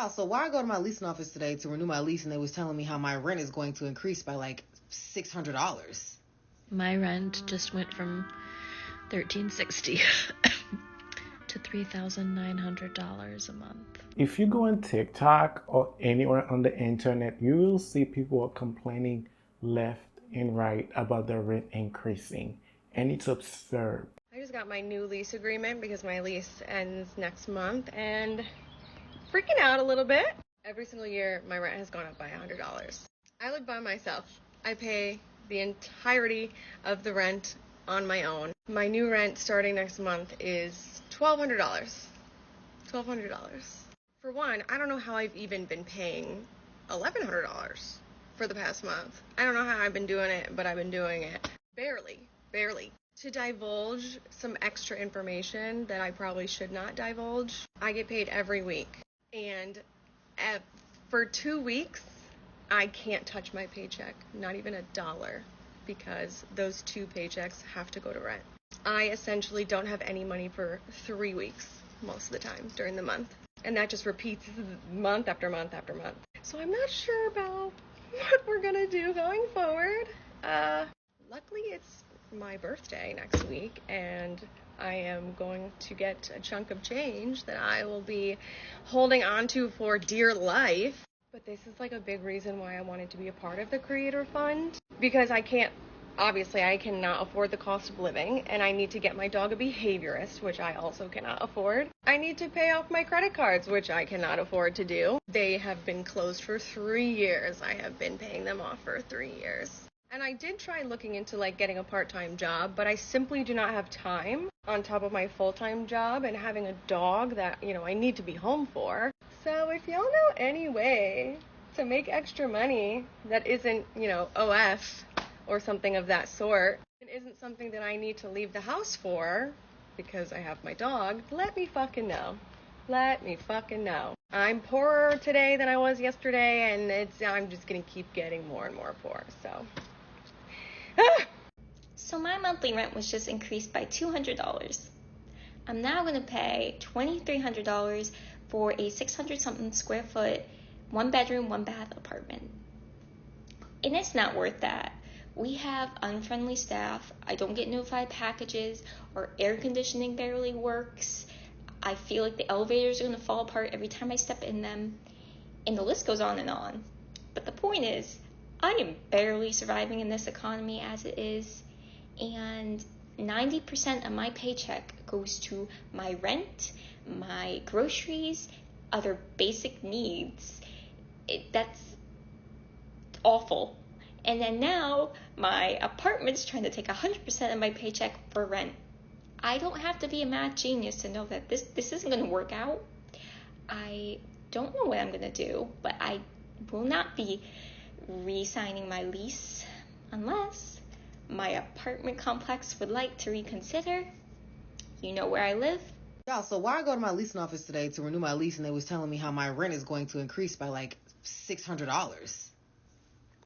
Yeah, so why I go to my leasing office today to renew my lease and they was telling me how my rent is going to increase by like $600. My rent just went from $1,360 to $3,900 a month. If you go on TikTok or anywhere on the internet, you will see people complaining left and right about their rent increasing, and it's absurd. I just got my new lease agreement because my lease ends next month and freaking out a little bit. Every single year, my rent has gone up by $100. I live by myself. I pay the entirety of the rent on my own. My new rent starting next month is $1,200. $1,200. For one, I don't know how I've even been paying $1,100 for the past month. I don't know how I've been doing it, but I've been doing it. Barely. To divulge some extra information that I probably should not divulge, I get paid every week. And for 2 weeks, I can't touch my paycheck, not even $1, because those 2 paychecks have to go to rent. I essentially don't have any money for 3 weeks most of the time during the month. And that just repeats month after month after month. So I'm not sure about what we're gonna do going forward. Luckily it's my birthday next week, and I am going to get a chunk of change that I will be holding on to for dear life. But this is like a big reason why I wanted to be a part of the Creator Fund, because I cannot afford the cost of living, and I need to get my dog a behaviorist, which I also cannot afford. I need to pay off my credit cards, which I cannot afford to do. They have been closed for 3 years. I have been paying them off for 3 years. And I did try looking into like getting a part-time job, but I simply do not have time on top of my full-time job and having a dog that, I need to be home for. So if y'all know any way to make extra money that isn't, OF or something of that sort, and isn't something that I need to leave the house for because I have my dog, let me fucking know. I'm poorer today than I was yesterday, and I'm just gonna keep getting more and more poor, so. So my monthly rent was just increased by $200. I'm now going to pay $2,300 for a 600-something square foot, 1-bedroom, 1-bath apartment. And it's not worth that. We have unfriendly staff. I don't get notified packages. Our air conditioning barely works. I feel like the elevators are going to fall apart every time I step in them. And the list goes on and on. But the point is, I am barely surviving in this economy as it is, and 90% of my paycheck goes to my rent, my groceries, other basic needs. That's awful. And then now my apartment's trying to take 100% of my paycheck for rent. I don't have to be a math genius to know that this isn't going to work out. I don't know what I'm going to do, but I will not be re-signing my lease unless my apartment complex would like to reconsider. You know where I live. Yeah, so why I go to my leasing office today to renew my lease and they was telling me how my rent is going to increase by like $600.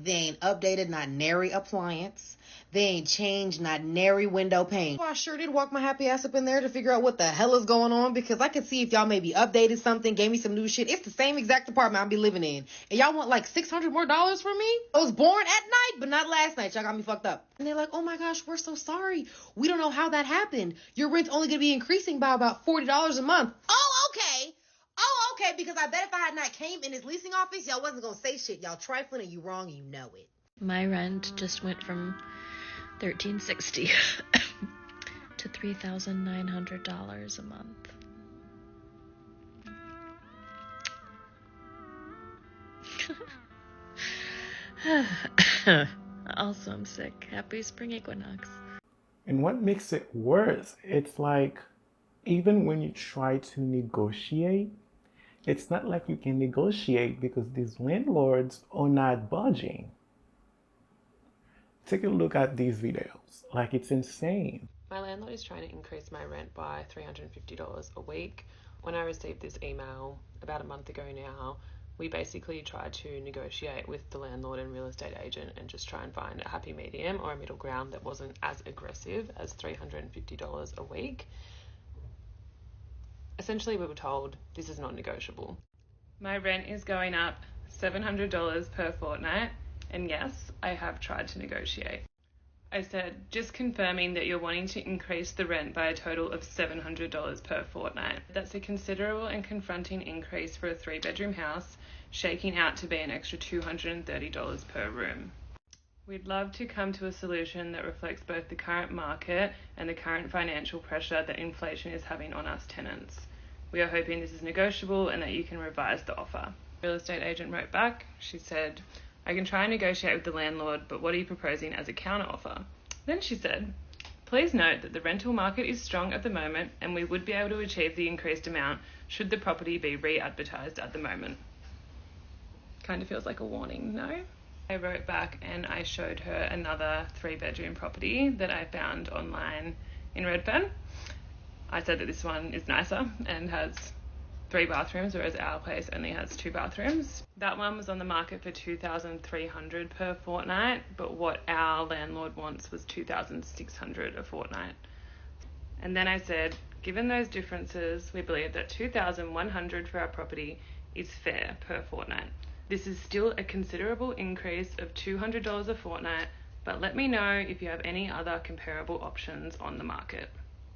They ain't updated not nary appliance. They ain't changed not nary window pane. Well, I sure did walk my happy ass up in there to figure out what the hell is going on, because I could see if y'all maybe updated something, gave me some new shit. It's the same exact apartment I'll be living in. And y'all want like $600 more from me? I was born at night, but not last night. Y'all got me fucked up. And they're like, oh my gosh, we're so sorry. We don't know how that happened. Your rent's only going to be increasing by about $40 a month. Oh, okay, because I bet if I had not came in this leasing office, y'all wasn't going to say shit. Y'all trifling and you wrong and you know it. My rent just went from $1,360 to $3,900 a month. Also, I'm sick. Happy spring equinox. And what makes it worse, it's like, even when you try to negotiate, it's not like you can negotiate because these landlords are not budging. Take a look at these videos. Like, it's insane. My landlord is trying to increase my rent by $350 a week. When I received this email about a month ago now, we basically tried to negotiate with the landlord and real estate agent and just try and find a happy medium or a middle ground that wasn't as aggressive as $350 a week. Essentially, we were told this is not negotiable. My rent is going up $700 per fortnight, and yes, I have tried to negotiate. I said, just confirming that you're wanting to increase the rent by a total of $700 per fortnight. That's a considerable and confronting increase for a 3-bedroom house, shaking out to be an extra $230 per room. We'd love to come to a solution that reflects both the current market and the current financial pressure that inflation is having on us tenants. We are hoping this is negotiable and that you can revise the offer. The real estate agent wrote back. She said, I can try and negotiate with the landlord, but what are you proposing as a counteroffer? Then she said, please note that the rental market is strong at the moment and we would be able to achieve the increased amount should the property be re-advertised at the moment. Kind of feels like a warning, no? I wrote back and I showed her another 3-bedroom property that I found online in Redfern. I said that this one is nicer and has 3 bathrooms, whereas our place only has 2 bathrooms. That one was on the market for $2,300 per fortnight, but what our landlord wants was $2,600 a fortnight. And then I said, given those differences, we believe that $2,100 for our property is fair per fortnight. This is still a considerable increase of $200 a fortnight, but let me know if you have any other comparable options on the market.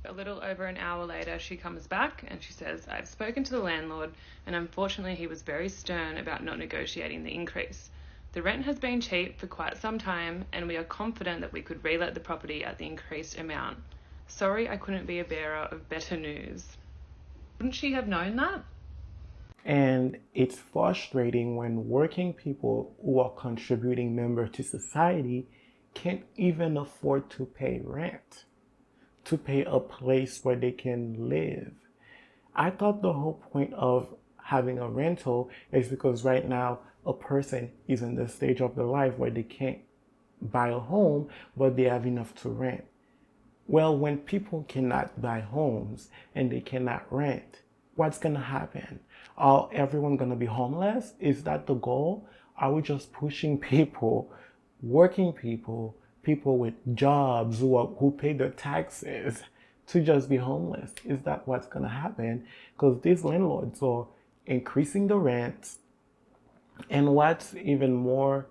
A little over an hour later, she comes back and she says, I've spoken to the landlord and unfortunately he was very stern about not negotiating the increase. The rent has been cheap for quite some time and we are confident that we could relet the property at the increased amount. Sorry I couldn't be a bearer of better news. Wouldn't she have known that? And it's frustrating when working people who are contributing members to society can't even afford to pay rent, to pay a place where they can live. I thought the whole point of having a rental is because right now a person is in the stage of their life where they can't buy a home, but they have enough to rent. Well, when people cannot buy homes and they cannot rent, what's going to happen? Are everyone going to be homeless? Is that the goal? Are we just pushing people, working people, people with jobs who pay their taxes to just be homeless? Is that what's going to happen? Because these landlords are increasing the rent. And what's even more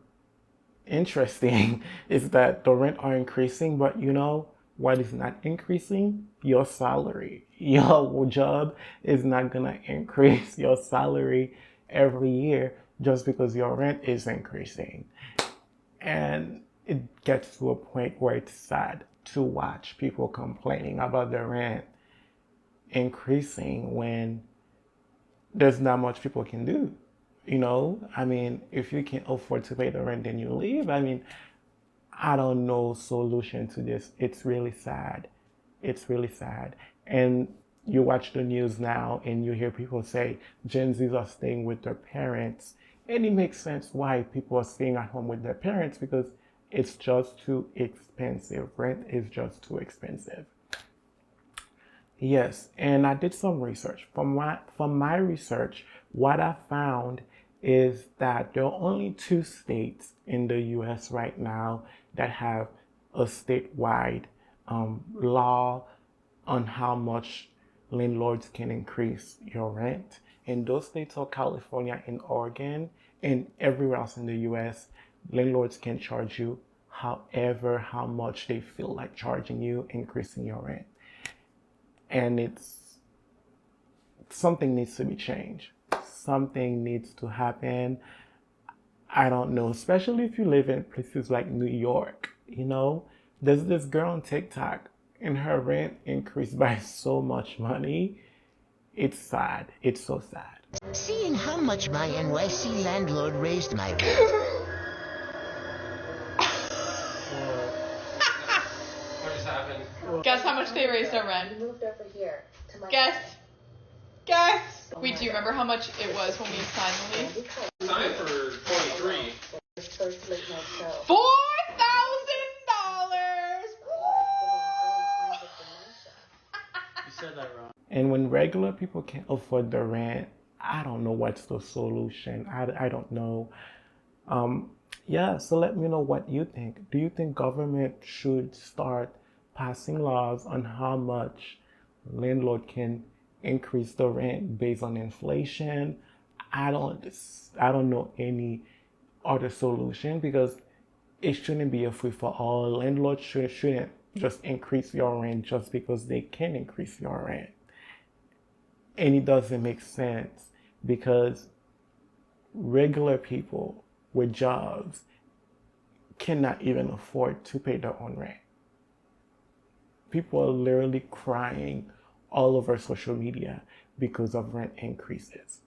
interesting is that the rent are increasing, but you know what is not increasing? Your salary. Your job is not going to increase your salary every year just because your rent is increasing. And it gets to a point where it's sad to watch people complaining about their rent increasing when there's not much people can do. You know, I mean, if you can't afford to pay the rent, then you leave. I mean, I don't know solution to this. It's really sad. It's really sad. And you watch the news now and you hear people say Gen Zs are staying with their parents. And it makes sense why people are staying at home with their parents, because it's just too expensive. Rent is just too expensive. Yes, and I did some research. From my research, what I found is that there are only 2 states in the US right now that have a statewide law on how much landlords can increase your rent. And those states are California and Oregon, and everywhere else in the US, landlords can charge you how much they feel like charging you, increasing your rent. And something needs to be changed. Something needs to happen. I don't know, especially if you live in places like New York, you know, there's this girl on TikTok and her rent increased by so much money. It's sad. It's so sad. Seeing how much my NYC landlord raised my rent. What just happened? Guess how much they raised our rent? Moved over here to my Guess. Wait, do you remember how much it was when we signed the lease? Signed for 23. $4,000. You said that wrong. And when regular people can't afford the rent, I don't know what's the solution. I don't know. Yeah, so let me know what you think. Do you think government should start passing laws on how much landlord can increase the rent based on inflation? I don't know any other solution, because it shouldn't be a free for all. Landlords shouldn't just increase your rent just because they can increase your rent. And it doesn't make sense, because regular people with jobs cannot even afford to pay their own rent. People are literally crying all over social media because of rent increases.